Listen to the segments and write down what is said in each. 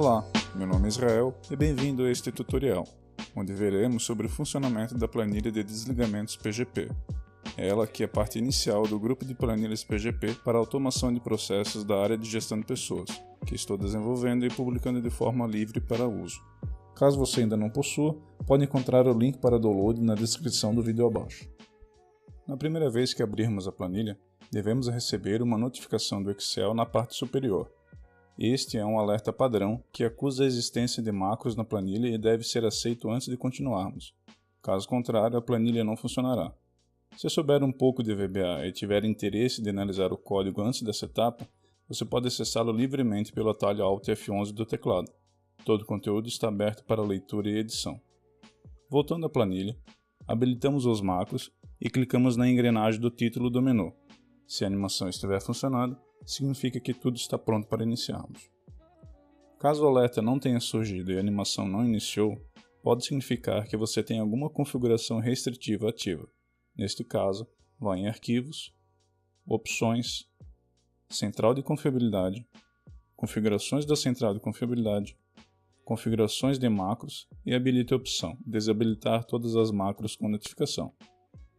Olá, meu nome é Israel e bem-vindo a este tutorial, onde veremos sobre o funcionamento da planilha de desligamentos PGP. Ela que é parte inicial do grupo de planilhas PGP para automação de processos da área de gestão de pessoas, que estou desenvolvendo e publicando de forma livre para uso. Caso você ainda não possua, pode encontrar o link para download na descrição do vídeo abaixo. Na primeira vez que abrirmos a planilha, devemos receber uma notificação do Excel na parte superior. Este é um alerta padrão que acusa a existência de macros na planilha e deve ser aceito antes de continuarmos. Caso contrário, a planilha não funcionará. Se souber um pouco de VBA e tiver interesse de analisar o código antes dessa etapa, você pode acessá-lo livremente pelo atalho Alt F11 do teclado. Todo o conteúdo está aberto para leitura e edição. Voltando à planilha, habilitamos os macros e clicamos na engrenagem do título do menu. Se a animação estiver funcionando, significa que tudo está pronto para iniciarmos. Caso o alerta não tenha surgido e a animação não iniciou, pode significar que você tem alguma configuração restritiva ativa. Neste caso, vá em Arquivos, Opções, Central de Confiabilidade, Configurações da Central de Confiabilidade, Configurações de macros e habilite a opção Desabilitar todas as macros com notificação.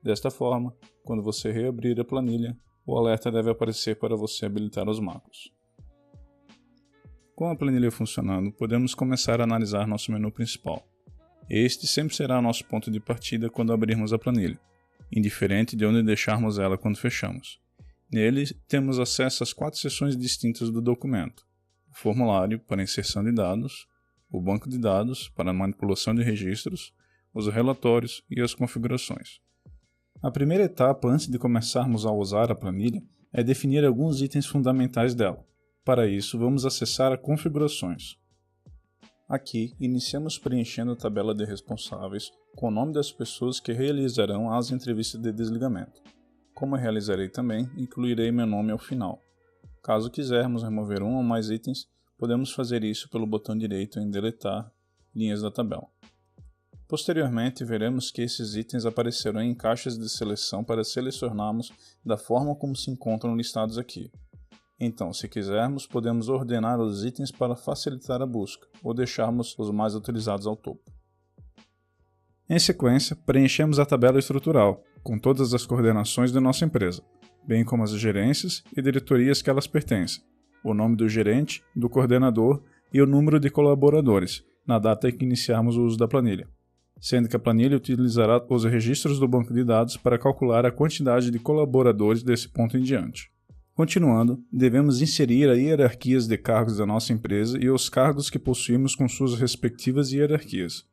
Desta forma, quando você reabrir a planilha, o alerta deve aparecer para você habilitar os macros. Com a planilha funcionando, podemos começar a analisar nosso menu principal. Este sempre será nosso ponto de partida quando abrirmos a planilha, indiferente de onde deixarmos ela quando fechamos. Nele, temos acesso às 4 seções distintas do documento: o formulário para inserção de dados, o banco de dados para manipulação de registros, os relatórios e as configurações. A primeira etapa antes de começarmos a usar a planilha é definir alguns itens fundamentais dela. Para isso, vamos acessar a Configurações. Aqui, iniciamos preenchendo a tabela de responsáveis com o nome das pessoas que realizarão as entrevistas de desligamento. Como eu realizarei também, incluirei meu nome ao final. Caso quisermos remover um ou mais itens, podemos fazer isso pelo botão direito em Deletar linhas da tabela. Posteriormente, veremos que esses itens aparecerão em caixas de seleção para selecionarmos da forma como se encontram listados aqui. Então, se quisermos, podemos ordenar os itens para facilitar a busca, ou deixarmos os mais utilizados ao topo. Em sequência, preenchemos a tabela estrutural, com todas as coordenações de nossa empresa, bem como as gerências e diretorias que elas pertencem, o nome do gerente, do coordenador e o número de colaboradores, na data em que iniciarmos o uso da planilha, sendo que a planilha utilizará os registros do banco de dados para calcular a quantidade de colaboradores desse ponto em diante. Continuando, devemos inserir as hierarquias de cargos da nossa empresa e os cargos que possuímos com suas respectivas hierarquias.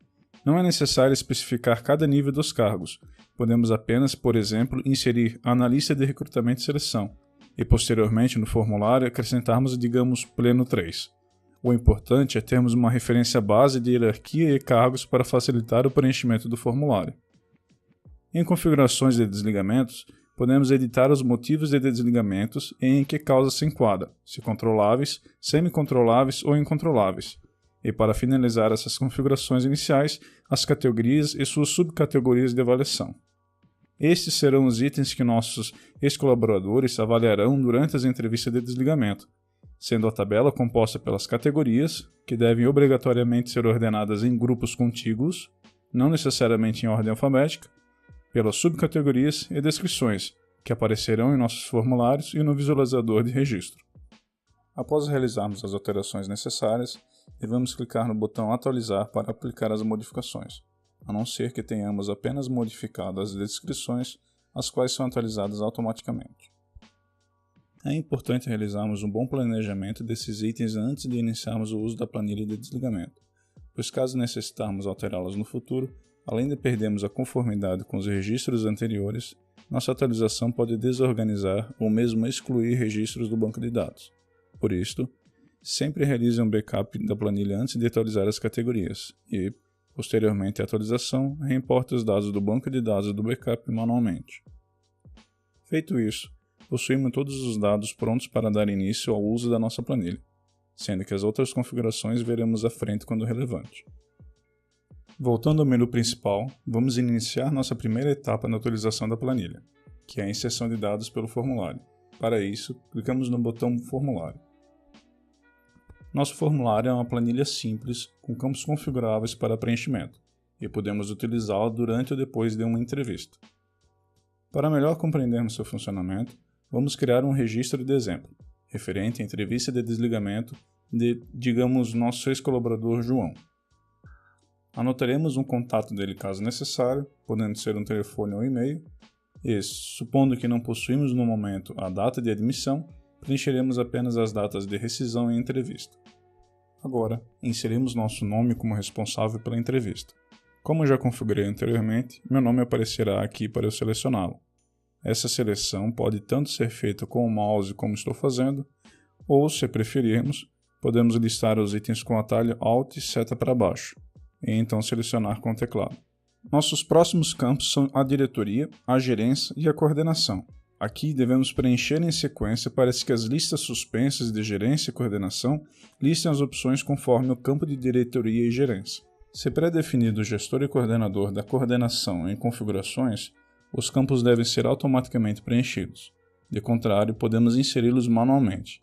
Não é necessário especificar cada nível dos cargos, podemos apenas, por exemplo, inserir analista de recrutamento e seleção, e posteriormente no formulário acrescentarmos, digamos, pleno 3. O importante é termos uma referência base de hierarquia e cargos para facilitar o preenchimento do formulário. Em configurações de desligamentos, podemos editar os motivos de desligamentos e em que causa se enquadra, se controláveis, semi-controláveis ou incontroláveis. E para finalizar essas configurações iniciais, as categorias e suas subcategorias de avaliação. Estes serão os itens que nossos ex-colaboradores avaliarão durante as entrevistas de desligamento, sendo a tabela composta pelas categorias, que devem obrigatoriamente ser ordenadas em grupos contíguos, não necessariamente em ordem alfabética, pelas subcategorias e descrições, que aparecerão em nossos formulários e no visualizador de registro. Após realizarmos as alterações necessárias, devemos clicar no botão Atualizar para aplicar as modificações, a não ser que tenhamos apenas modificado as descrições, as quais são atualizadas automaticamente. É importante realizarmos um bom planejamento desses itens antes de iniciarmos o uso da planilha de desligamento, pois caso necessitarmos alterá-las no futuro, além de perdermos a conformidade com os registros anteriores, nossa atualização pode desorganizar ou mesmo excluir registros do banco de dados. Por isto, sempre realize um backup da planilha antes de atualizar as categorias e, posteriormente à atualização, reimporte os dados do banco de dados do backup manualmente. Feito isso, possuímos todos os dados prontos para dar início ao uso da nossa planilha, sendo que as outras configurações veremos à frente quando relevante. Voltando ao menu principal, vamos iniciar nossa primeira etapa na atualização da planilha, que é a inserção de dados pelo formulário. Para isso, clicamos no botão Formulário. Nosso formulário é uma planilha simples com campos configuráveis para preenchimento e podemos utilizá-la durante ou depois de uma entrevista. Para melhor compreendermos seu funcionamento, vamos criar um registro de exemplo, referente à entrevista de desligamento de, digamos, nosso ex-colaborador João. Anotaremos um contato dele caso necessário, podendo ser um telefone ou e-mail, e, supondo que não possuímos no momento a data de admissão, preencheremos apenas as datas de rescisão e entrevista. Agora, inserimos nosso nome como responsável pela entrevista. Como já configurei anteriormente, meu nome aparecerá aqui para eu selecioná-lo. Essa seleção pode tanto ser feita com o mouse como estou fazendo, ou, se preferirmos, podemos listar os itens com o atalho Alt e seta para baixo, e então selecionar com o teclado. Nossos próximos campos são a diretoria, a gerência e a coordenação. Aqui devemos preencher em sequência para que as listas suspensas de gerência e coordenação listem as opções conforme o campo de diretoria e gerência. Se pré-definido o gestor e coordenador da coordenação em configurações, os campos devem ser automaticamente preenchidos. De contrário, podemos inseri-los manualmente.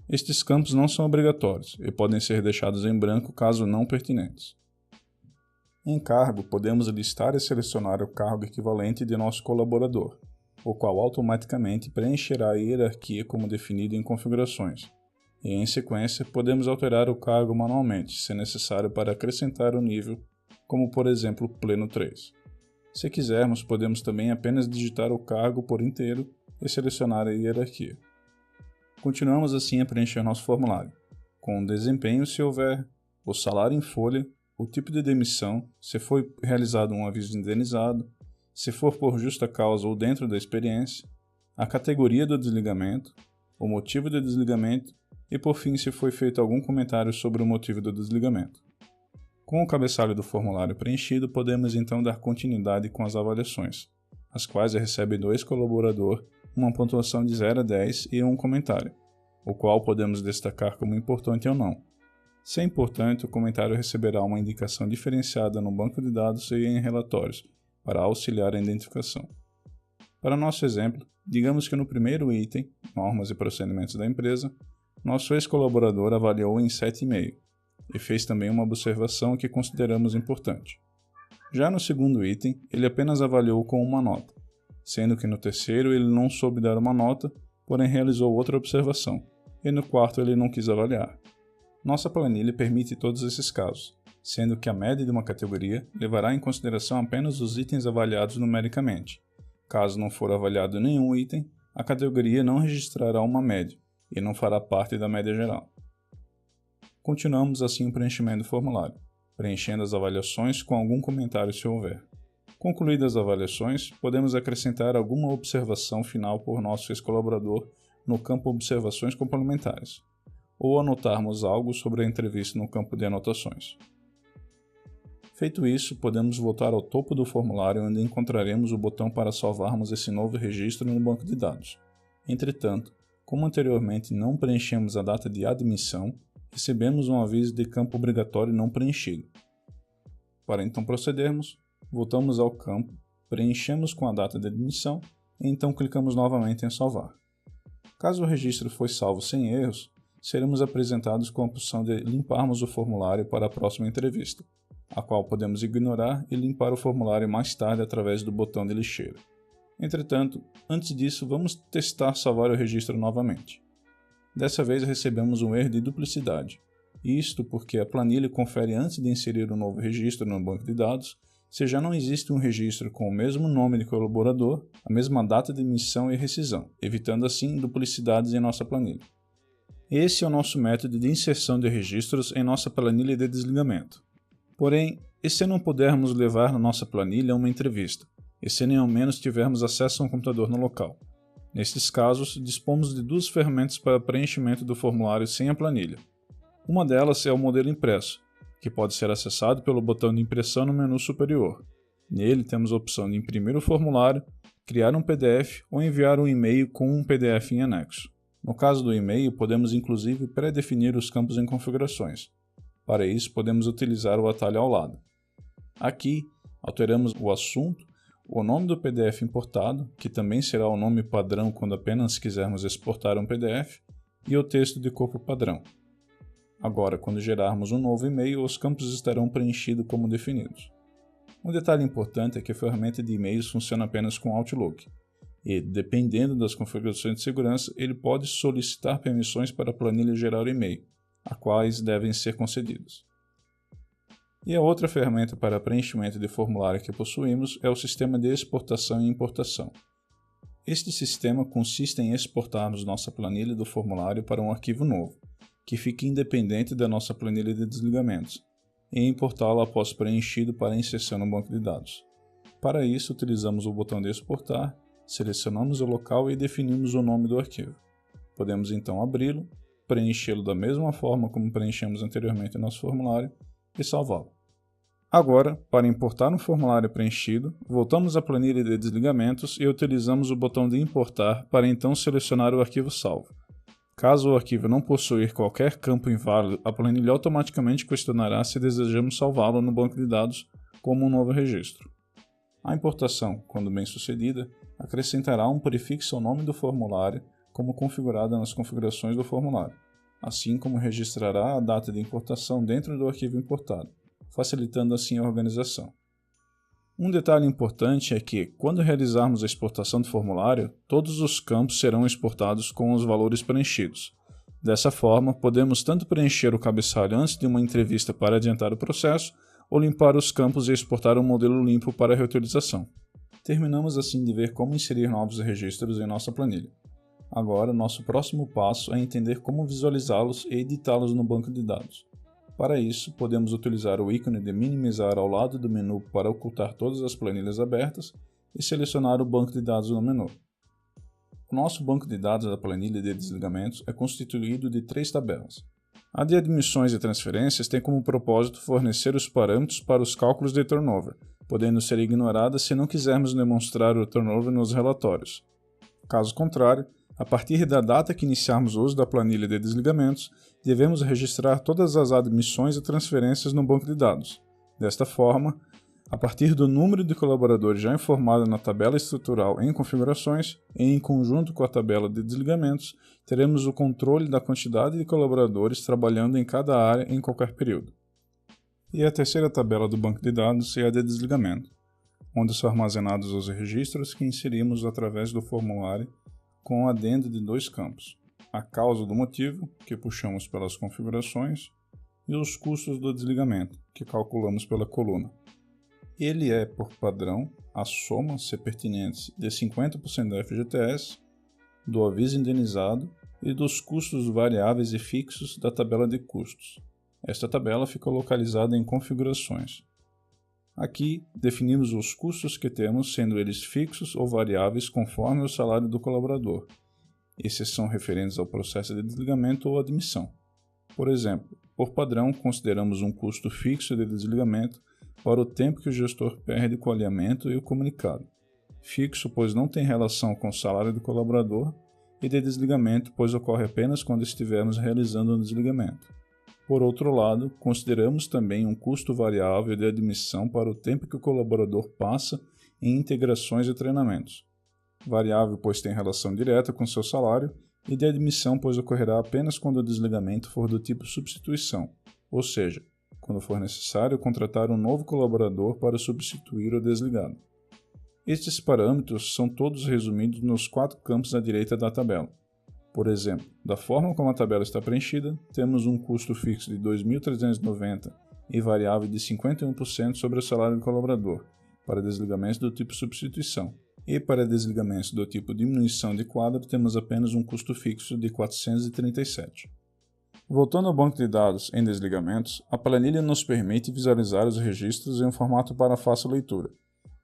Estes campos não são obrigatórios e podem ser deixados em branco caso não pertinentes. Em cargo, podemos listar e selecionar o cargo equivalente de nosso colaborador, o qual automaticamente preencherá a hierarquia como definido em configurações. E, em sequência, podemos alterar o cargo manualmente, se necessário para acrescentar o nível, como por exemplo Pleno 3. Se quisermos, podemos também apenas digitar o cargo por inteiro e selecionar a hierarquia. Continuamos assim a preencher nosso formulário, com o desempenho se houver, o salário em folha, o tipo de demissão, se foi realizado um aviso indenizado, se for por justa causa ou dentro da experiência, a categoria do desligamento, o motivo do desligamento e, por fim, se foi feito algum comentário sobre o motivo do desligamento. Com o cabeçalho do formulário preenchido, podemos então dar continuidade com as avaliações, as quais recebe do ex-colaborador uma pontuação de 0 a 10 e um comentário, o qual podemos destacar como importante ou não. Se é importante, o comentário receberá uma indicação diferenciada no banco de dados e em relatórios, para auxiliar a identificação. Para nosso exemplo, digamos que no primeiro item, Normas e Procedimentos da Empresa, nosso ex-colaborador avaliou em 7,5 e fez também uma observação que consideramos importante. Já no segundo item, ele apenas avaliou com uma nota, sendo que no terceiro ele não soube dar uma nota, porém realizou outra observação, e no quarto ele não quis avaliar. Nossa planilha permite todos esses casos, sendo que a média de uma categoria levará em consideração apenas os itens avaliados numericamente. Caso não for avaliado nenhum item, a categoria não registrará uma média e não fará parte da média geral. Continuamos assim o preenchimento do formulário, preenchendo as avaliações com algum comentário se houver. Concluídas as avaliações, podemos acrescentar alguma observação final por nosso ex-colaborador no campo Observações Complementares, ou anotarmos algo sobre a entrevista no campo de anotações. Feito isso, podemos voltar ao topo do formulário onde encontraremos o botão para salvarmos esse novo registro no banco de dados. Entretanto, como anteriormente não preenchemos a data de admissão, recebemos um aviso de campo obrigatório não preenchido. Para então procedermos, voltamos ao campo, preenchemos com a data de admissão e então clicamos novamente em salvar. Caso o registro foi salvo sem erros, seremos apresentados com a opção de limparmos o formulário para a próxima entrevista, a qual podemos ignorar e limpar o formulário mais tarde através do botão de lixeira. Entretanto, antes disso, vamos testar salvar o registro novamente. Dessa vez recebemos um erro de duplicidade, isto porque a planilha confere antes de inserir um novo registro no banco de dados se já não existe um registro com o mesmo nome de colaborador, a mesma data de emissão e rescisão, evitando assim duplicidades em nossa planilha. Esse é o nosso método de inserção de registros em nossa planilha de desligamento. Porém, e se não pudermos levar nossa planilha a uma entrevista, e se nem ao menos tivermos acesso a um computador no local? Nestes casos, dispomos de duas ferramentas para preenchimento do formulário sem a planilha. Uma delas é o modelo impresso, que pode ser acessado pelo botão de impressão no menu superior. Nele temos a opção de imprimir o formulário, criar um PDF ou enviar um e-mail com um PDF em anexo. No caso do e-mail, podemos inclusive pré-definir os campos em configurações. Para isso, podemos utilizar o atalho ao lado. Aqui, alteramos o assunto, o nome do PDF importado, que também será o nome padrão quando apenas quisermos exportar um PDF, e o texto de corpo padrão. Agora, quando gerarmos um novo e-mail, os campos estarão preenchidos como definidos. Um detalhe importante é que a ferramenta de e-mails funciona apenas com Outlook, e, dependendo das configurações de segurança, ele pode solicitar permissões para a planilha gerar o e-mail, as quais devem ser concedidas. E a outra ferramenta para preenchimento de formulário que possuímos é o sistema de exportação e importação. Este sistema consiste em exportarmos nossa planilha do formulário para um arquivo novo, que fique independente da nossa planilha de desligamentos, e importá-la após preenchido para inserção no banco de dados. Para isso, utilizamos o botão de exportar, selecionamos o local e definimos o nome do arquivo. Podemos então abri-lo, preenchê-lo da mesma forma como preenchemos anteriormente o nosso formulário e salvá-lo. Agora, para importar um formulário preenchido, voltamos à planilha de desligamentos e utilizamos o botão de importar para então selecionar o arquivo salvo. Caso o arquivo não possuir qualquer campo inválido, a planilha automaticamente questionará se desejamos salvá-lo no banco de dados como um novo registro. A importação, quando bem sucedida, acrescentará um prefixo ao nome do formulário como configurado nas configurações do formulário, assim como registrará a data de importação dentro do arquivo importado, facilitando assim a organização. Um detalhe importante é que, quando realizarmos a exportação do formulário, todos os campos serão exportados com os valores preenchidos. Dessa forma, podemos tanto preencher o cabeçalho antes de uma entrevista para adiantar o processo, ou limpar os campos e exportar um modelo limpo para reutilização. Terminamos assim de ver como inserir novos registros em nossa planilha. Agora, nosso próximo passo é entender como visualizá-los e editá-los no banco de dados. Para isso, podemos utilizar o ícone de minimizar ao lado do menu para ocultar todas as planilhas abertas e selecionar o banco de dados no menu. O nosso banco de dados da planilha de desligamentos é constituído de 3 tabelas. A de admissões e transferências tem como propósito fornecer os parâmetros para os cálculos de turnover, podendo ser ignorada se não quisermos demonstrar o turnover nos relatórios. Caso contrário, a partir da data que iniciarmos o uso da planilha de desligamentos, devemos registrar todas as admissões e transferências no banco de dados. Desta forma, a partir do número de colaboradores já informado na tabela estrutural em configurações, e em conjunto com a tabela de desligamentos, teremos o controle da quantidade de colaboradores trabalhando em cada área em qualquer período. E a terceira tabela do banco de dados é a de desligamento, onde são armazenados os registros que inserimos através do formulário com um adendo de 2 campos: a causa do motivo, que puxamos pelas configurações, e os custos do desligamento, que calculamos pela coluna. Ele é, por padrão, a soma, se pertinente, de 50% do FGTS, do aviso indenizado e dos custos variáveis e fixos da tabela de custos. Esta tabela fica localizada em configurações. Aqui, definimos os custos que temos, sendo eles fixos ou variáveis conforme o salário do colaborador. Esses são referentes ao processo de desligamento ou admissão. Por exemplo, por padrão, consideramos um custo fixo de desligamento para o tempo que o gestor perde com o alinhamento e o comunicado. Fixo, pois não tem relação com o salário do colaborador, e de desligamento, pois ocorre apenas quando estivermos realizando um desligamento. Por outro lado, consideramos também um custo variável de admissão para o tempo que o colaborador passa em integrações e treinamentos. Variável, pois tem relação direta com seu salário, e de admissão, pois ocorrerá apenas quando o desligamento for do tipo substituição, ou seja, quando for necessário contratar um novo colaborador para substituir o desligado. Estes parâmetros são todos resumidos nos 4 campos à direita da tabela. Por exemplo, da forma como a tabela está preenchida, temos um custo fixo de R$ 2.390 e variável de 51% sobre o salário do colaborador, para desligamentos do tipo substituição, e para desligamentos do tipo diminuição de quadro temos apenas um custo fixo de R$ 437. Voltando ao banco de dados em desligamentos, a planilha nos permite visualizar os registros em um formato para fácil leitura.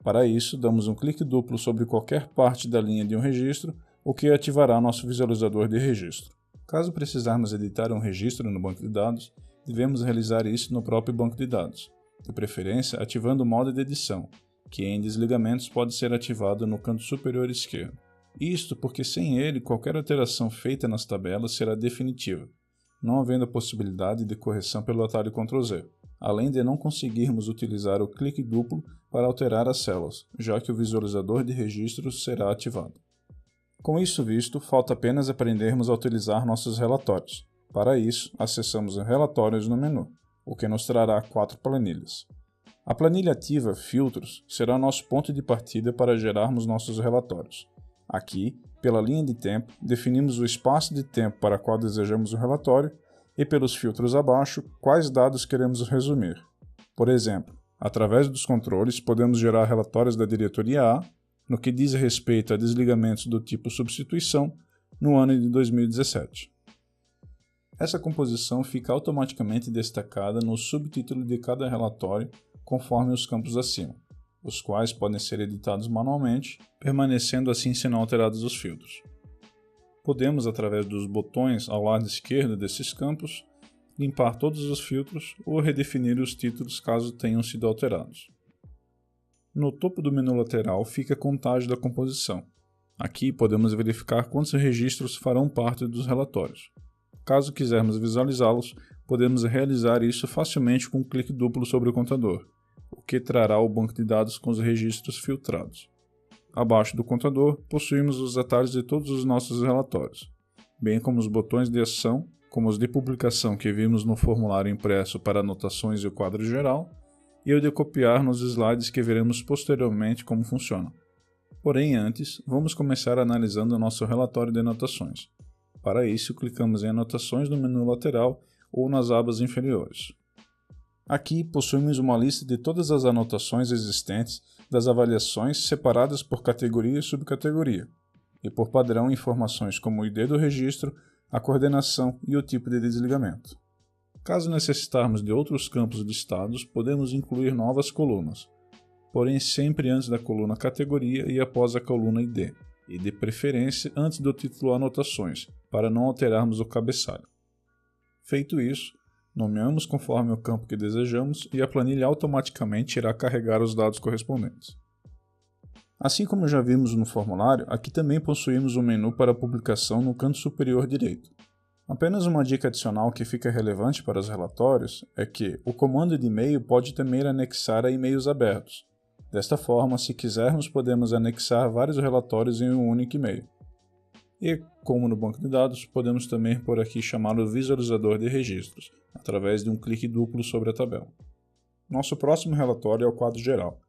Para isso, damos um clique duplo sobre qualquer parte da linha de um registro, o que ativará nosso visualizador de registro. Caso precisarmos editar um registro no banco de dados, devemos realizar isso no próprio banco de dados, de preferência ativando o modo de edição, que em desligamentos pode ser ativado no canto superior esquerdo. Isto porque sem ele, qualquer alteração feita nas tabelas será definitiva, não havendo a possibilidade de correção pelo atalho Ctrl Z, além de não conseguirmos utilizar o clique duplo para alterar as células, já que o visualizador de registros será ativado. Com isso visto, falta apenas aprendermos a utilizar nossos relatórios. Para isso, acessamos Relatórios no menu, o que nos trará 4 planilhas. A planilha ativa Filtros será nosso ponto de partida para gerarmos nossos relatórios. Aqui, pela linha de tempo, definimos o espaço de tempo para qual desejamos o relatório e pelos filtros abaixo, quais dados queremos resumir. Por exemplo, através dos controles, podemos gerar relatórios da diretoria A, no que diz respeito a desligamentos do tipo substituição, no ano de 2017. Essa composição fica automaticamente destacada no subtítulo de cada relatório, conforme os campos acima, os quais podem ser editados manualmente, permanecendo assim se não alterados os filtros. Podemos, através dos botões ao lado esquerdo desses campos, limpar todos os filtros ou redefinir os títulos caso tenham sido alterados. No topo do menu lateral fica a contagem da composição. Aqui podemos verificar quantos registros farão parte dos relatórios. Caso quisermos visualizá-los, podemos realizar isso facilmente com um clique duplo sobre o contador, o que trará o banco de dados com os registros filtrados. Abaixo do contador, possuímos os atalhos de todos os nossos relatórios, bem como os botões de ação, como os de publicação que vimos no formulário impresso para anotações e o quadro geral, e o de copiar nos slides que veremos posteriormente como funcionam. Porém, antes, vamos começar analisando o nosso relatório de anotações. Para isso, clicamos em Anotações no menu lateral ou nas abas inferiores. Aqui possuímos uma lista de todas as anotações existentes das avaliações separadas por categoria e subcategoria, e por padrão informações como o ID do registro, a coordenação e o tipo de desligamento. Caso necessitarmos de outros campos listados, podemos incluir novas colunas, porém sempre antes da coluna categoria e após a coluna ID, e de preferência antes do título Anotações, para não alterarmos o cabeçalho. Feito isso, nomeamos conforme o campo que desejamos e a planilha automaticamente irá carregar os dados correspondentes. Assim como já vimos no formulário, aqui também possuímos um menu para publicação no canto superior direito. Apenas uma dica adicional que fica relevante para os relatórios é que o comando de e-mail pode também anexar a e-mails abertos. Desta forma, se quisermos, podemos anexar vários relatórios em um único e-mail. E, como no banco de dados, podemos também por aqui chamar o visualizador de registros, através de um clique duplo sobre a tabela. Nosso próximo relatório é o quadro geral.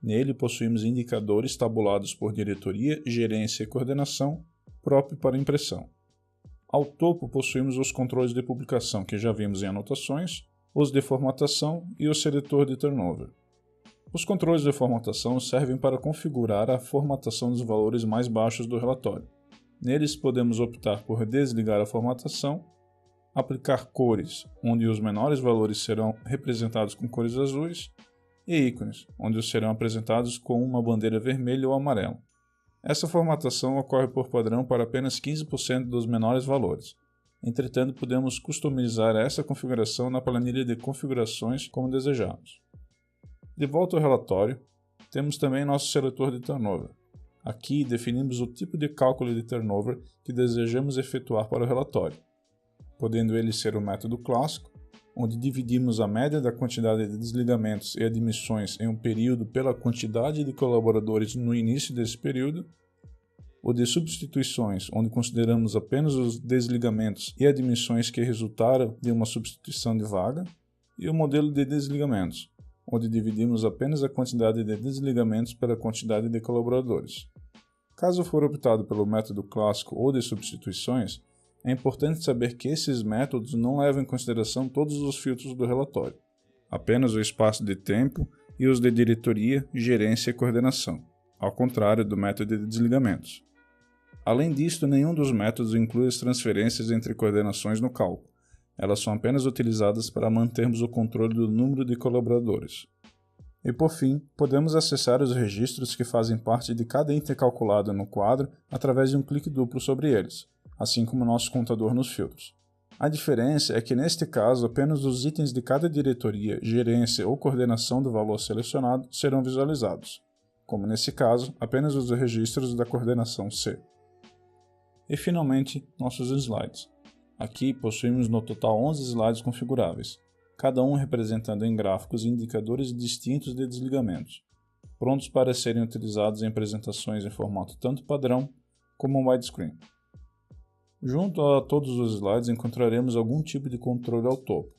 Nele possuímos indicadores tabulados por diretoria, gerência e coordenação, próprio para impressão. Ao topo possuímos os controles de publicação que já vimos em anotações, os de formatação e o seletor de turnover. Os controles de formatação servem para configurar a formatação dos valores mais baixos do relatório. Neles podemos optar por desligar a formatação, aplicar cores, onde os menores valores serão representados com cores azuis, e ícones, onde serão apresentados com uma bandeira vermelha ou amarela. Essa formatação ocorre por padrão para apenas 15% dos menores valores. Entretanto, podemos customizar essa configuração na planilha de configurações como desejamos. De volta ao relatório, temos também nosso seletor de turnover. Aqui definimos o tipo de cálculo de turnover que desejamos efetuar para o relatório, podendo ele ser o método clássico, onde dividimos a média da quantidade de desligamentos e admissões em um período pela quantidade de colaboradores no início desse período, o de substituições, onde consideramos apenas os desligamentos e admissões que resultaram de uma substituição de vaga, e o modelo de desligamentos, onde dividimos apenas a quantidade de desligamentos pela quantidade de colaboradores. Caso for optado pelo método clássico ou de substituições, é importante saber que esses métodos não levam em consideração todos os filtros do relatório, apenas o espaço de tempo e os de diretoria, gerência e coordenação, ao contrário do método de desligamentos. Além disto, nenhum dos métodos inclui as transferências entre coordenações no cálculo. Elas são apenas utilizadas para mantermos o controle do número de colaboradores. E por fim, podemos acessar os registros que fazem parte de cada item calculado no quadro através de um clique duplo sobre eles, assim como nosso contador nos filtros. A diferença é que neste caso apenas os itens de cada diretoria, gerência ou coordenação do valor selecionado serão visualizados, como nesse caso apenas os registros da coordenação C. E finalmente, nossos slides. Aqui possuímos no total 11 slides configuráveis, cada um representando em gráficos indicadores distintos de desligamentos, prontos para serem utilizados em apresentações em formato tanto padrão como widescreen. Junto a todos os slides encontraremos algum tipo de controle ao topo,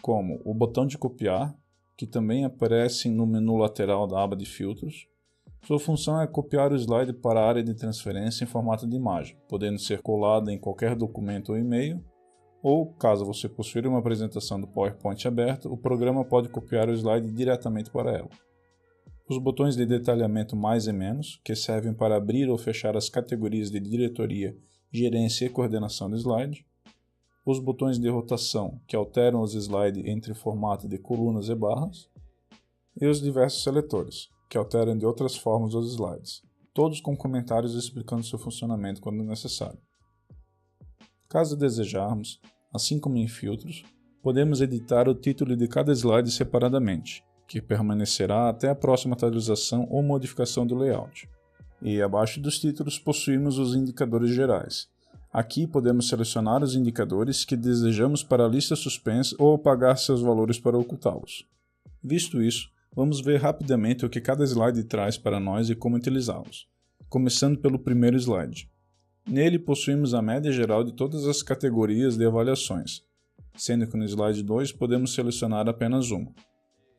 como o botão de copiar, que também aparece no menu lateral da aba de filtros. Sua função é copiar o slide para a área de transferência em formato de imagem, podendo ser colada em qualquer documento ou e-mail, ou, caso você possuir uma apresentação do PowerPoint aberta, o programa pode copiar o slide diretamente para ela. Os botões de detalhamento mais e menos, que servem para abrir ou fechar as categorias de diretoria, gerência e coordenação do slide. Os botões de rotação, que alteram os slides entre formato de colunas e barras. E os diversos seletores, que alteram de outras formas os slides, todos com comentários explicando seu funcionamento quando necessário. Caso desejarmos, assim como em filtros, podemos editar o título de cada slide separadamente, que permanecerá até a próxima atualização ou modificação do layout. E abaixo dos títulos possuímos os indicadores gerais. Aqui podemos selecionar os indicadores que desejamos para a lista suspensa ou apagar seus valores para ocultá-los. Visto isso, vamos ver rapidamente o que cada slide traz para nós e como utilizá-los. Começando pelo primeiro slide. Nele possuímos a média geral de todas as categorias de avaliações, sendo que no slide 2 podemos selecionar apenas uma.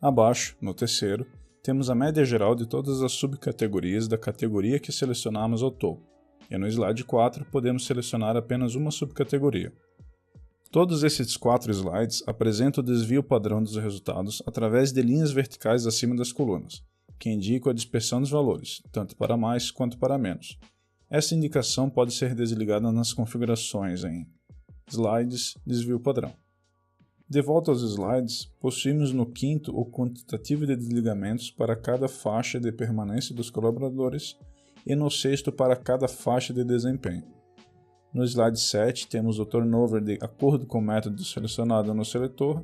Abaixo, no terceiro, temos a média geral de todas as subcategorias da categoria que selecionamos ao topo, e no slide 4 podemos selecionar apenas uma subcategoria. Todos esses 4 slides apresentam o desvio padrão dos resultados através de linhas verticais acima das colunas, que indicam a dispersão dos valores, tanto para mais quanto para menos. Essa indicação pode ser desligada nas configurações em Slides, Desvio Padrão. De volta aos slides, possuímos no quinto o quantitativo de desligamentos para cada faixa de permanência dos colaboradores e no sexto para cada faixa de desempenho. No slide 7 temos o turnover de acordo com o método selecionado no seletor,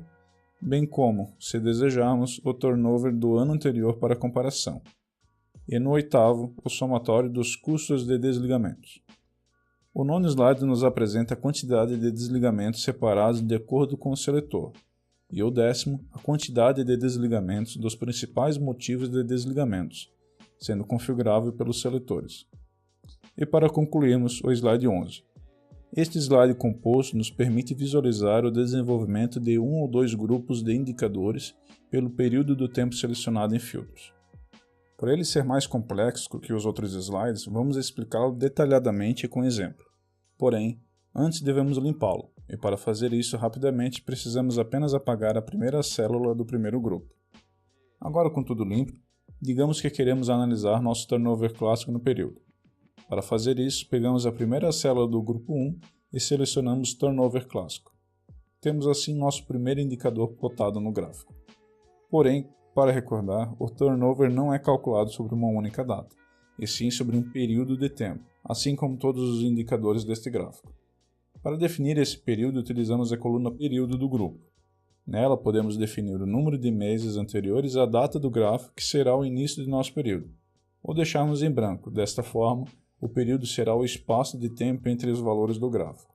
bem como, se desejarmos, o turnover do ano anterior para comparação. E no oitavo, o somatório dos custos de desligamentos. O nono slide nos apresenta a quantidade de desligamentos separados de acordo com o seletor, e o décimo, a quantidade de desligamentos dos principais motivos de desligamentos, sendo configurável pelos seletores. E para concluirmos, o slide 11. Este slide composto nos permite visualizar o desenvolvimento de um ou dois grupos de indicadores pelo período do tempo selecionado em filtros. Por ele ser mais complexo que os outros slides, vamos explicá-lo detalhadamente com exemplo. Porém, antes devemos limpá-lo, e para fazer isso rapidamente precisamos apenas apagar a primeira célula do primeiro grupo. Agora com tudo limpo, digamos que queremos analisar nosso turnover clássico no período. Para fazer isso, pegamos a primeira célula do grupo 1 e selecionamos Turnover clássico. Temos assim nosso primeiro indicador plotado no gráfico. Porém, para recordar, o turnover não é calculado sobre uma única data, e sim sobre um período de tempo, assim como todos os indicadores deste gráfico. Para definir esse período, utilizamos a coluna período do grupo. Nela, podemos definir o número de meses anteriores à data do gráfico, que será o início de nosso período, ou deixarmos em branco. Desta forma, o período será o espaço de tempo entre os valores do gráfico.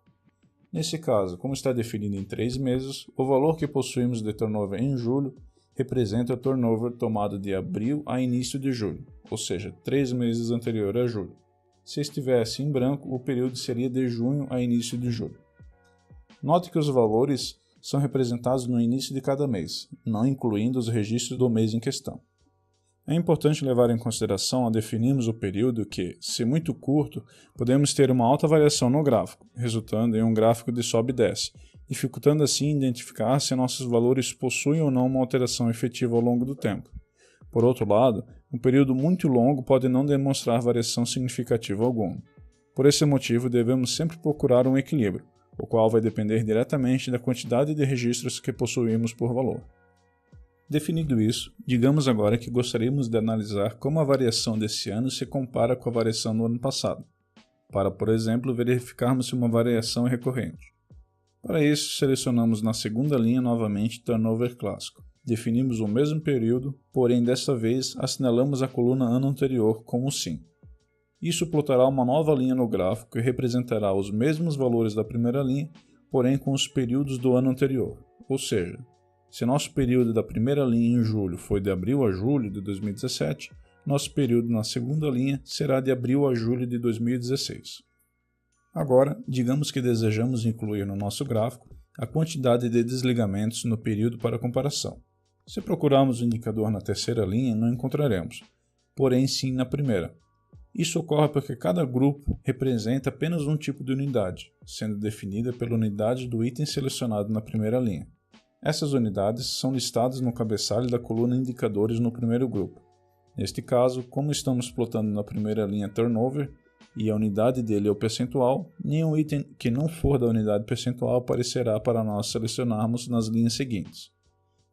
Nesse caso, como está definido em 3 meses, o valor que possuímos de turnover em julho representa o turnover tomado de abril a início de julho, ou seja, 3 meses anterior a julho. Se estivesse em branco, o período seria de junho a início de julho. Note que os valores são representados no início de cada mês, não incluindo os registros do mês em questão. É importante levar em consideração ao definirmos o período que, se muito curto, podemos ter uma alta variação no gráfico, resultando em um gráfico de sobe e desce, dificultando assim identificar se nossos valores possuem ou não uma alteração efetiva ao longo do tempo. Por outro lado, um período muito longo pode não demonstrar variação significativa alguma. Por esse motivo, devemos sempre procurar um equilíbrio, o qual vai depender diretamente da quantidade de registros que possuímos por valor. Definido isso, digamos agora que gostaríamos de analisar como a variação desse ano se compara com a variação do ano passado, para, por exemplo, verificarmos se uma variação é recorrente. Para isso, selecionamos na segunda linha novamente Turnover clássico. Definimos o mesmo período, porém desta vez assinalamos a coluna ano anterior como sim. Isso plotará uma nova linha no gráfico e representará os mesmos valores da primeira linha, porém com os períodos do ano anterior, ou seja, se nosso período da primeira linha em julho foi de abril a julho de 2017, nosso período na segunda linha será de abril a julho de 2016. Agora, digamos que desejamos incluir no nosso gráfico a quantidade de desligamentos no período para comparação. Se procurarmos o indicador na terceira linha, não encontraremos, porém sim na primeira. Isso ocorre porque cada grupo representa apenas um tipo de unidade, sendo definida pela unidade do item selecionado na primeira linha. Essas unidades são listadas no cabeçalho da coluna Indicadores no primeiro grupo. Neste caso, como estamos plotando na primeira linha Turnover, e a unidade dele é o percentual, nenhum item que não for da unidade percentual aparecerá para nós selecionarmos nas linhas seguintes.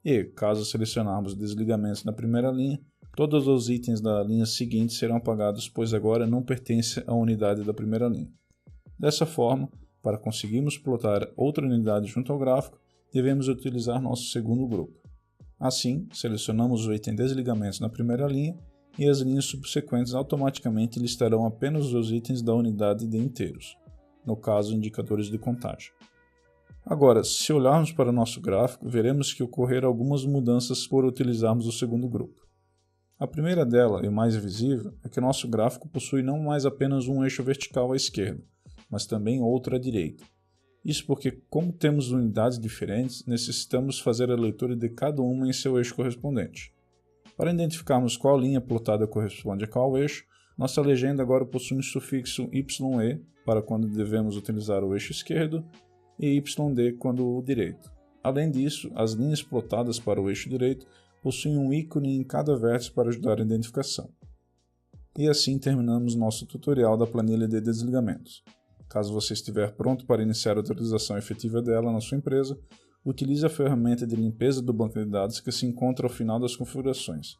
E, caso selecionarmos desligamentos na primeira linha, todos os itens da linha seguinte serão apagados, pois agora não pertencem à unidade da primeira linha. Dessa forma, para conseguirmos plotar outra unidade junto ao gráfico, devemos utilizar nosso segundo grupo. Assim, selecionamos o item desligamentos na primeira linha e as linhas subsequentes automaticamente listarão apenas os itens da unidade de inteiros, no caso indicadores de contagem. Agora, se olharmos para o nosso gráfico, veremos que ocorreram algumas mudanças por utilizarmos o segundo grupo. A primeira dela, e mais visível, é que nosso gráfico possui não mais apenas um eixo vertical à esquerda, mas também outro à direita. Isso porque, como temos unidades diferentes, necessitamos fazer a leitura de cada uma em seu eixo correspondente. Para identificarmos qual linha plotada corresponde a qual eixo, nossa legenda agora possui um sufixo YE para quando devemos utilizar o eixo esquerdo e YD quando o direito. Além disso, as linhas plotadas para o eixo direito possuem um ícone em cada vértice para ajudar a identificação. E assim terminamos nosso tutorial da planilha de desligamentos. Caso você estiver pronto para iniciar a utilização efetiva dela na sua empresa, utilize a ferramenta de limpeza do banco de dados que se encontra ao final das configurações.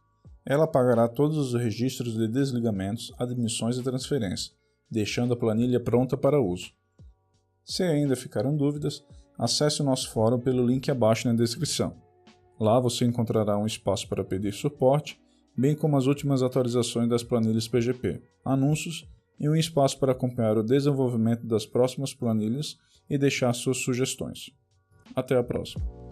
Ela apagará todos os registros de desligamentos, admissões e transferência, deixando a planilha pronta para uso. Se ainda ficaram dúvidas, acesse o nosso fórum pelo link abaixo na descrição. Lá você encontrará um espaço para pedir suporte, bem como as últimas atualizações das planilhas PGP, anúncios e um espaço para acompanhar o desenvolvimento das próximas planilhas e deixar suas sugestões. Até a próxima!